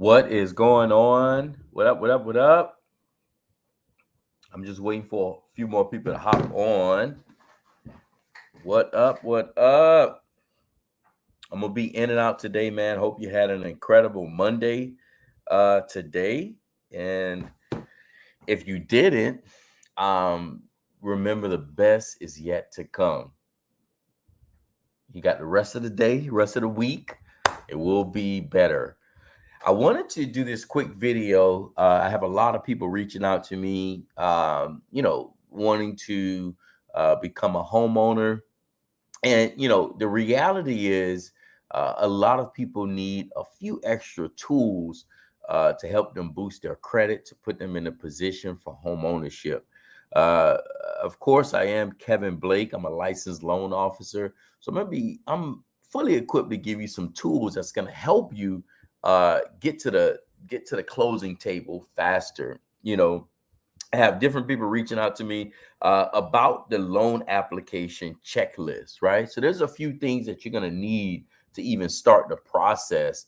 What is going on? What up? What up? What up? I'm just waiting for a few more people to hop on. What up? What up? I'm gonna be in and out today, man. Hope you had an incredible Monday today. And if you didn't, um, remember the best is yet to come. You got the rest of the day, rest of the week. It will be better. I wanted to do this quick video. I have a lot of people reaching out to me, wanting to become a homeowner. And, the reality is a lot of people need a few extra tools to help them boost their credit, to put them in a position for home ownership. Uh, of course, I am Kevin Blake. I'm a licensed loan officer. So maybe I'm fully equipped to give you some tools that's going to help you get to the closing table faster. I have different people reaching out to me about the loan application checklist, right? So there's a few things that you're going to need to even start the process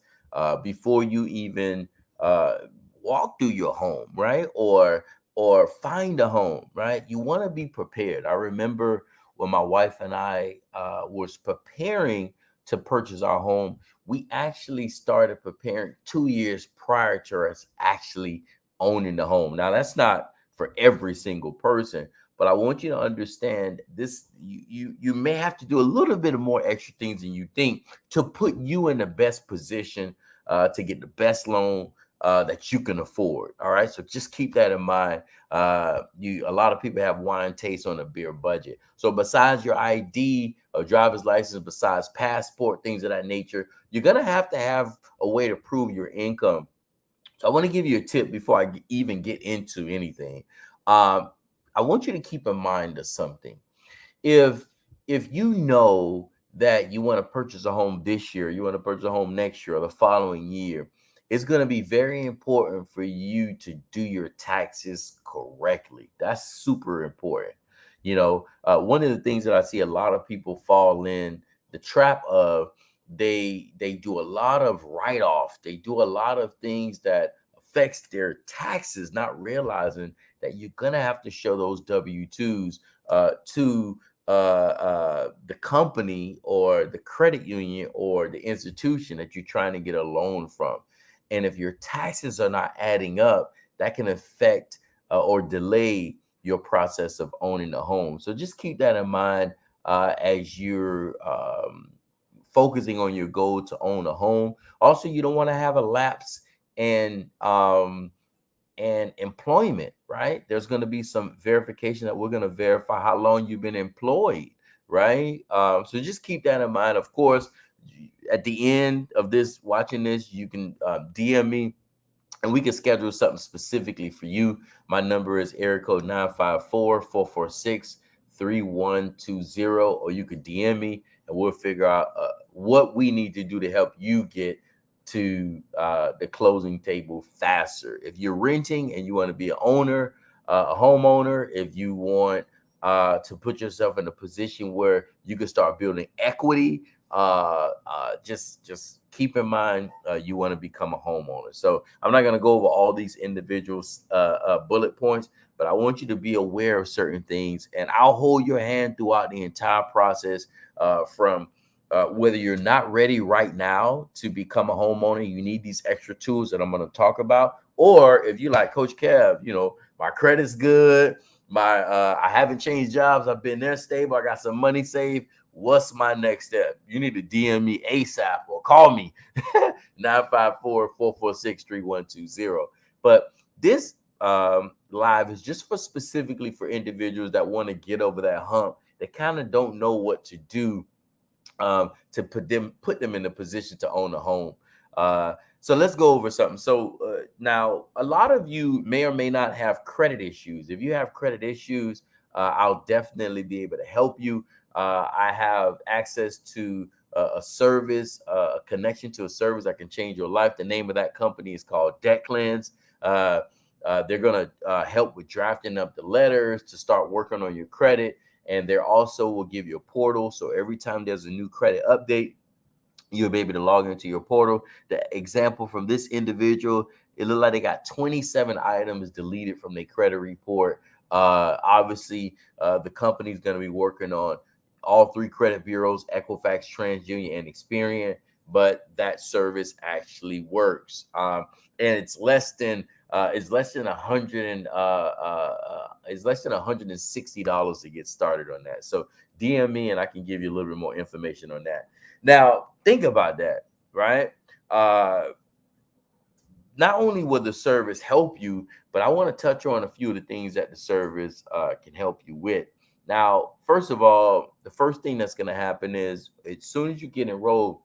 before you even uh, walk through your home, right? Or find a home, right? You want to be prepared. I remember when my wife and I was preparing to purchase our home, we actually started preparing 2 years prior to us actually owning the home. Now that's not for every single person, but I want you to understand this. You may have to do a little bit of more extra things than you think to put you in the best position to get the best loan that you can afford. All right, so just keep that in mind. A lot of people have wine taste on a beer budget. So besides your ID or driver's license, besides passport, things of that nature, you're gonna have to have a way to prove your income. So I want to give you a tip before I even get into anything. Um, I want you to keep in mind of something. If if you know that you want to purchase a home this year, you want to purchase a home next year or the following year, it's going to be very important for you to do your taxes correctly. That's super important. One of the things that I see a lot of people fall in the trap of, they do a lot of write-off. They do a lot of things that affects their taxes, not realizing that you're gonna have to show those W-2s to the company or the credit union or the institution that you're trying to get a loan from. And if your taxes are not adding up, that can affect or delay your process of owning a home. So just keep that in mind as you're focusing on your goal to own a home. Also, you don't want to have a lapse in and employment, right? There's going to be some verification that we're going to verify how long you've been employed, right? So just keep that in mind. Of course, at the end of this, watching this, you can DM me and we can schedule something specifically for you. My number is area code 954-446-3120, or you could DM me and we'll figure out what we need to do to help you get to the closing table faster. If you're renting and you want to be an owner, a homeowner, if you want to put yourself in a position where you can start building equity, just keep in mind you want to become a homeowner. So I'm not going to go over all these individual bullet points, but I want you to be aware of certain things, and I'll hold your hand throughout the entire process from whether you're not ready right now to become a homeowner, you need these extra tools that I'm going to talk about. Or if you like Coach Kev, my credit's good, I haven't changed jobs, I've been there stable, I got some money saved. What's my next step? You need to DM me ASAP or call me 954-446-3120. But this live is just for specifically for individuals that want to get over that hump, that kind of don't know what to do to put them in a position to own a home. So let's go over something. So now, a lot of you may or may not have credit issues. If you have credit issues, I'll definitely be able to help you. I have access to a service, a connection to a service that can change your life. The name of that company is called Debt Cleanse. They're going to help with drafting up the letters to start working on your credit. And they also will give you a portal. So every time there's a new credit update, You'll be able to log into your portal. The example from this individual, it looked like they got 27 items deleted from their credit report. Obviously, the company's going to be working on all three credit bureaus, Equifax, TransUnion, and Experian, but that service actually works. And it's less than $160 to get started on that. So DM me and I can give you a little bit more information on that. Now, think about that, right? Uh, Not only will the service help you, but I want to touch on a few of the things that the service can help you with. Now, first of all, the first thing that's going to happen is as soon as you get enrolled,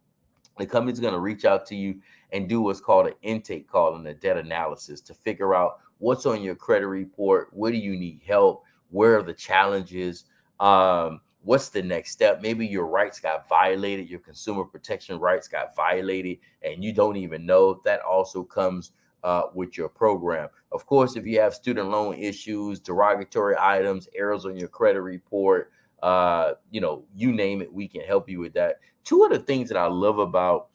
the company's going to reach out to you and do what's called an intake call and a debt analysis to figure out what's on your credit report, where do you need help, where are the challenges, what's the next step. Maybe your rights got violated, your consumer protection rights got violated, and you don't even know. That also comes with your program. Of course, if you have student loan issues, derogatory items, errors on your credit report, you name it, we can help you with that. Two of the things that I love about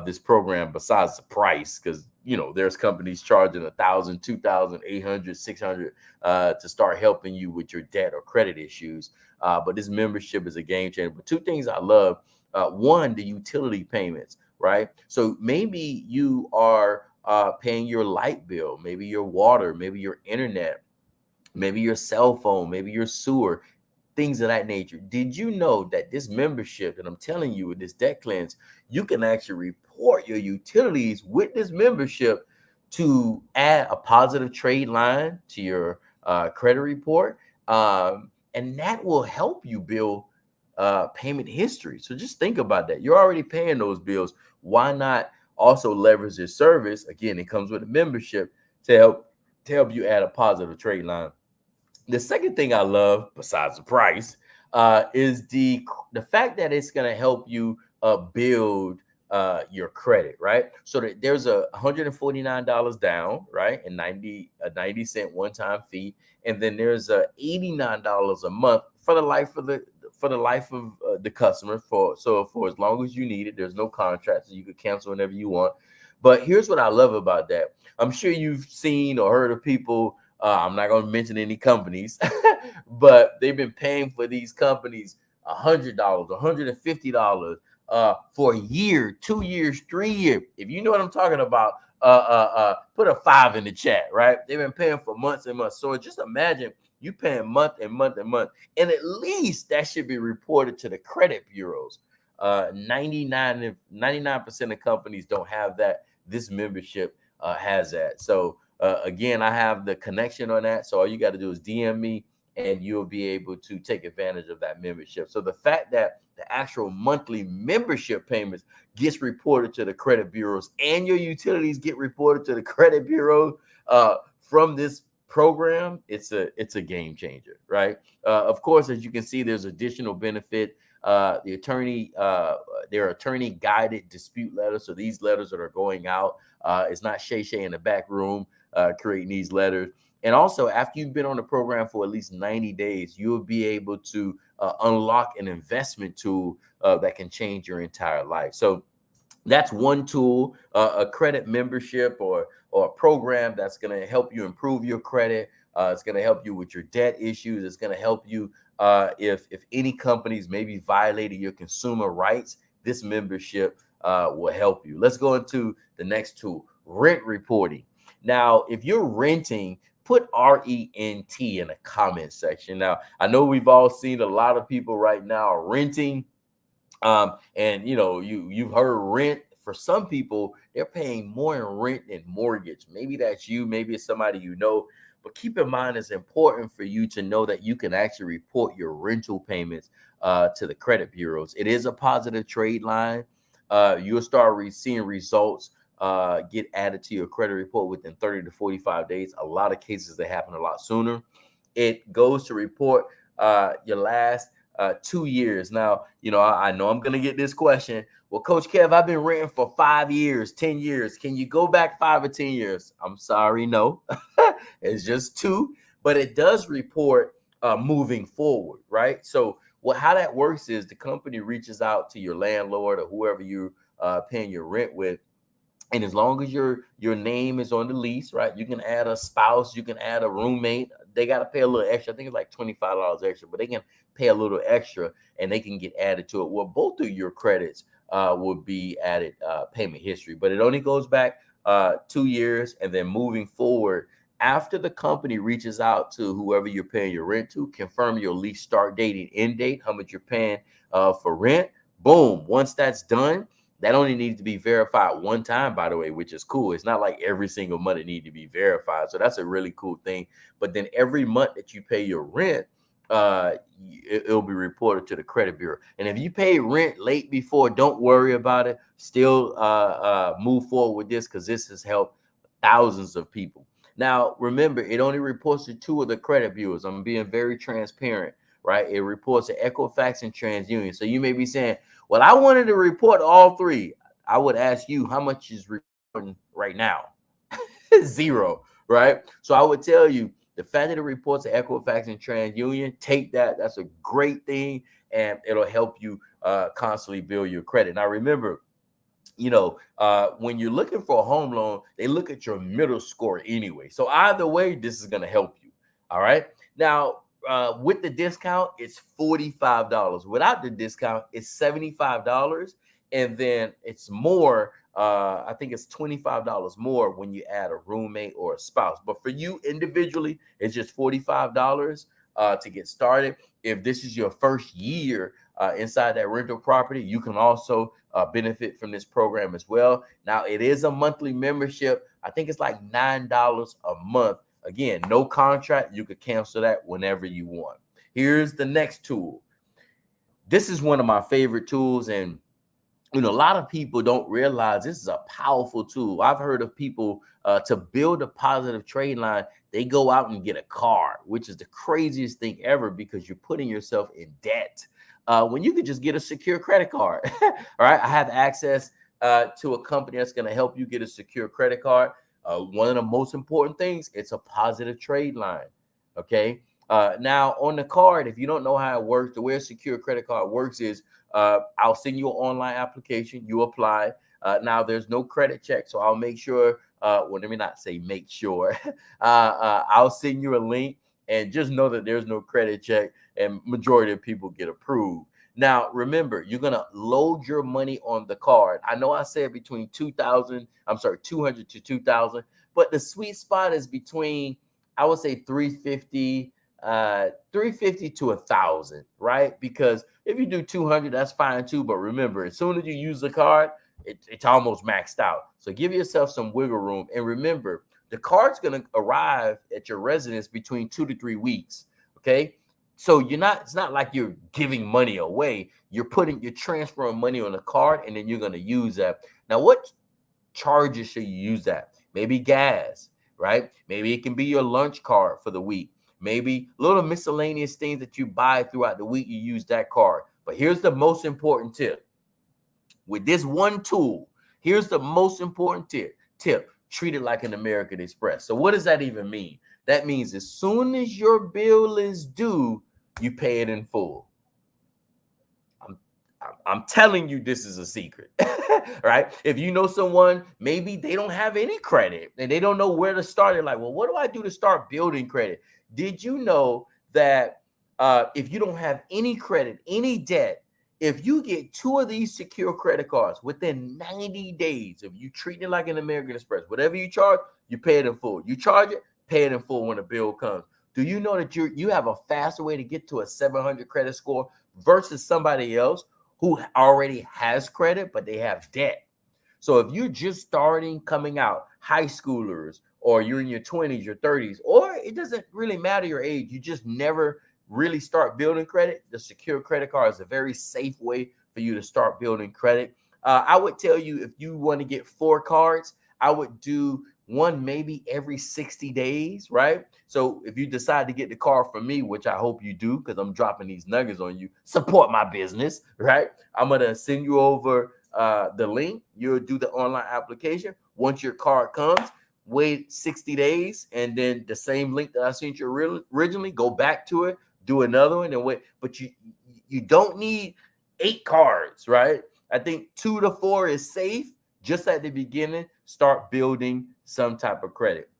this program, besides the price, because there's companies charging 1,000, 2,000, 800, 600 to start helping you with your debt or credit issues. But this membership is a game changer. But two things I love: one, the utility payments, right? So maybe you are paying your light bill, maybe your water, maybe your internet, maybe your cell phone, maybe your sewer, things of that nature. Did you know that this membership that I'm telling you with this debt cleanse, you can actually report your utilities with this membership to add a positive trade line to your credit report? And that will help you build payment history. So just think about that. You're already paying those bills. Why not also leverage this service? Again, it comes with a membership to help you add a positive trade line. The second thing I love, besides the price, is the fact that it's going to help you build your credit, right? So that there's a $149 down, right, and 90 cent one time fee, and then there's a $89 a month for the life of the customer, for as long as you need it. There's no contract, so you could cancel whenever you want. But here's what I love about that. I'm sure you've seen or heard of people. I'm not going to mention any companies, but they've been paying for these companies $100, $150 for a year, 2 years, 3 years. If you know what I'm talking about, put a 5 in the chat, right? They've been paying for months and months. So just imagine you paying month and month and month, and at least that should be reported to the credit bureaus. 99% of companies don't have that. This membership has that. So again, I have the connection on that. So all you got to do is DM me and you'll be able to take advantage of that membership. So the fact that the actual monthly membership payments gets reported to the credit bureaus and your utilities get reported to the credit bureau from this program, it's a game changer, right? Of course, as you can see, there's additional benefit. Their attorney guided dispute letters. So these letters that are going out, it's not Shay Shay in the back room creating these letters. And also, after you've been on the program for at least 90 days, you'll be able to unlock an investment tool that can change your entire life. So that's one tool, a credit membership or a program that's going to help you improve your credit. It's going to help you with your debt issues. It's going to help you if any companies maybe violated your consumer rights. This membership will help you. Let's go into the next tool, rent reporting. Now, if you're renting, put RENT in the comment section. Now, I know we've all seen a lot of people right now renting. And you've heard rent. For some people, they're paying more in rent than mortgage. Maybe that's you, maybe it's somebody you know. But keep in mind, it's important for you to know that you can actually report your rental payments to the credit bureaus. It is a positive trade line. You'll start seeing results get added to your credit report within 30 to 45 days. A lot of cases that happen a lot sooner. It goes to report your last 2 years. Now, I know I'm going to get this question. Well, Coach Kev, I've been renting for 5 years, 10 years. Can you go back 5 or 10 years? I'm sorry, no. It's just 2, but it does report moving forward, right? So how that works is the company reaches out to your landlord or whoever you paying your rent with. And as long as your name is on the lease, right, you can add a spouse, you can add a roommate. They got to pay a little extra. I think it's like $25 extra, but they can pay a little extra and they can get added to it. Well, both of your credits will be added payment history, but it only goes back 2 years. And then moving forward, after the company reaches out to whoever you're paying your rent to, confirm your lease start date and end date, how much you're paying for rent. Boom. Once that's done, that only needs to be verified one time, by the way, which is cool. It's not like every single month it needs to be verified. So that's a really cool thing. But then every month that you pay your rent, it'll be reported to the credit bureau. And if you pay rent late before, don't worry about it. Still move forward with this, because this has helped thousands of people. Now, remember, it only reports to two of the credit bureaus. I'm being very transparent, right? It reports to Equifax and TransUnion. So you may be saying, well, I wanted to report all three. I would ask you, how much is reporting right now? Zero, right? So I would tell you, the fact that it reports to Equifax and TransUnion, take that. That's a great thing, and it'll help you constantly build your credit. Now, remember, when you're looking for a home loan, they look at your middle score anyway. So either way, this is going to help you. All right. Now, with the discount, it's $45. Without the discount, it's $75. And then it's more. I think it's $25 more when you add a roommate or a spouse. But for you individually, it's just $45 to get started. If this is your first year inside that rental property, you can also benefit from this program as well. Now, it is a monthly membership. I think it's like $9 a month. Again, no contract. You could cancel that whenever you want. Here's the next tool. This is one of my favorite tools, and a lot of people don't realize this is a powerful tool. I've heard of people to build a positive trade line, they go out and get a car, which is the craziest thing ever, because you're putting yourself in debt when you could just get a secure credit card. All right. I have access to a company that's going to help you get a secure credit card. One of the most important things, it's a positive trade line. Okay. Now, on the card, if you don't know how it works, the way a secure credit card works is I'll send you an online application. You apply. Now, there's no credit check, so I'll make sure. Well, let me not say make sure. I'll send you a link, and just know that there's no credit check, and majority of people get approved. Now, remember, you're gonna load your money on the card. I know I said between 200 to 2,000, but the sweet spot is between, I would say, 350 to 1,000, right? Because if you do 200, that's fine too. But remember, as soon as you use the card, it's almost maxed out. So give yourself some wiggle room. And remember, the card's going to arrive at your residence between 2 to 3 weeks. Okay. So it's not like you're giving money away. You're transferring money on the card, and then you're going to use that. Now, what charges should you use that? Maybe gas, right? Maybe it can be your lunch card for the week. Maybe little miscellaneous things that you buy throughout the week, you use that card. But here's the most important tip. With this one tool, here's the most important tip. Treat it like an American Express. So what does that even mean? That means as soon as your bill is due, you pay it in full. I'm telling you, this is a secret, right? If you know someone, maybe they don't have any credit and they don't know where to start. They're like, well, what do I do to start building credit? Did you know that if you don't have any credit, any debt, if you get 2 of these secure credit cards within 90 days, if you treat it like an American Express, whatever you charge, you pay it in full. You charge it, pay it in full when the bill comes. Do you know that you have a faster way to get to a 700 credit score versus somebody else who already has credit, but they have debt? So if you're just starting, coming out, high schoolers, or you're in your 20s, your 30s, or it doesn't really matter your age, you just never really start building credit, the secure credit card is a very safe way for you to start building credit. I would tell you, if you want to get 4 cards, I would do one maybe every 60 days, right? So if you decide to get the card from me, which I hope you do, because I'm dropping these nuggets on you, support my business, right? I'm going to send you over the link. You'll do the online application. Once your card comes, wait 60 days, and then the same link that I sent you originally, go back to it, do another one, and wait. But you don't need 8 cards, right? I think 2 to 4 is safe. Just at the beginning, start building some type of credit.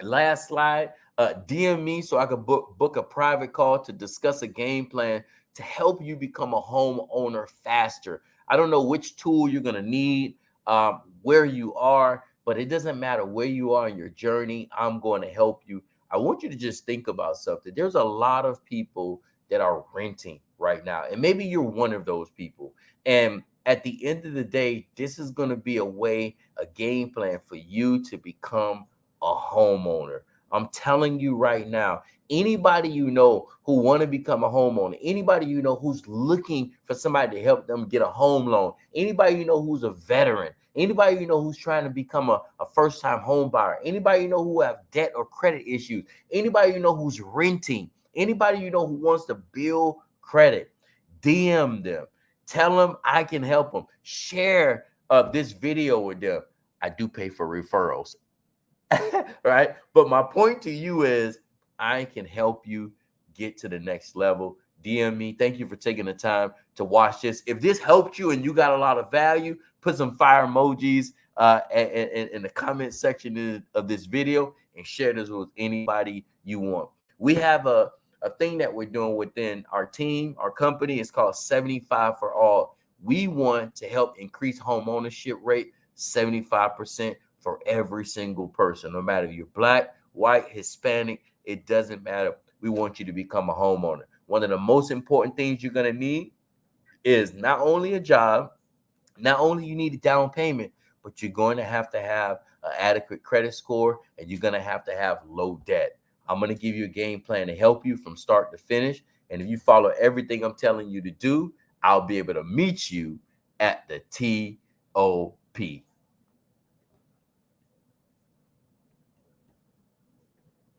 Last slide, DM me so I can book a private call to discuss a game plan to help you become a homeowner faster. I don't know which tool you're going to need, where you are, but it doesn't matter where you are in your journey. I'm going to help you. I want you to just think about something. There's a lot of people that are renting right now, and maybe you're one of those people. And at the end of the day, this is going to be a game plan for you to become a homeowner. I'm telling you right now, anybody you know who want to become a homeowner, anybody you know who's looking for somebody to help them get a home loan, anybody you know who's a veteran, anybody you know who's trying to become a first-time home buyer, anybody you know who have debt or credit issues, anybody you know who's renting, anybody you know who wants to build credit, DM them. Tell them I can help them. Share this video with them. I do pay for referrals. Right? But my point to you is I can help you get to the next level. DM me. Thank you for taking the time to watch this. If this helped you and you got a lot of value, put some fire emojis in the comment section of this video and share this with anybody you want. We have a thing that we're doing within our team, our company. It's called 75 for All. We want to help increase home ownership rate 75% for every single person, no matter if you're Black, white, Hispanic, it doesn't matter. We want you to become a homeowner. One of the most important things you're going to need is not only a job, not only you need a down payment, but you're going to have an adequate credit score, and you're going to have low debt. I'm going to give you a game plan to help you from start to finish. And if you follow everything I'm telling you to do, I'll be able to meet you at the TOP.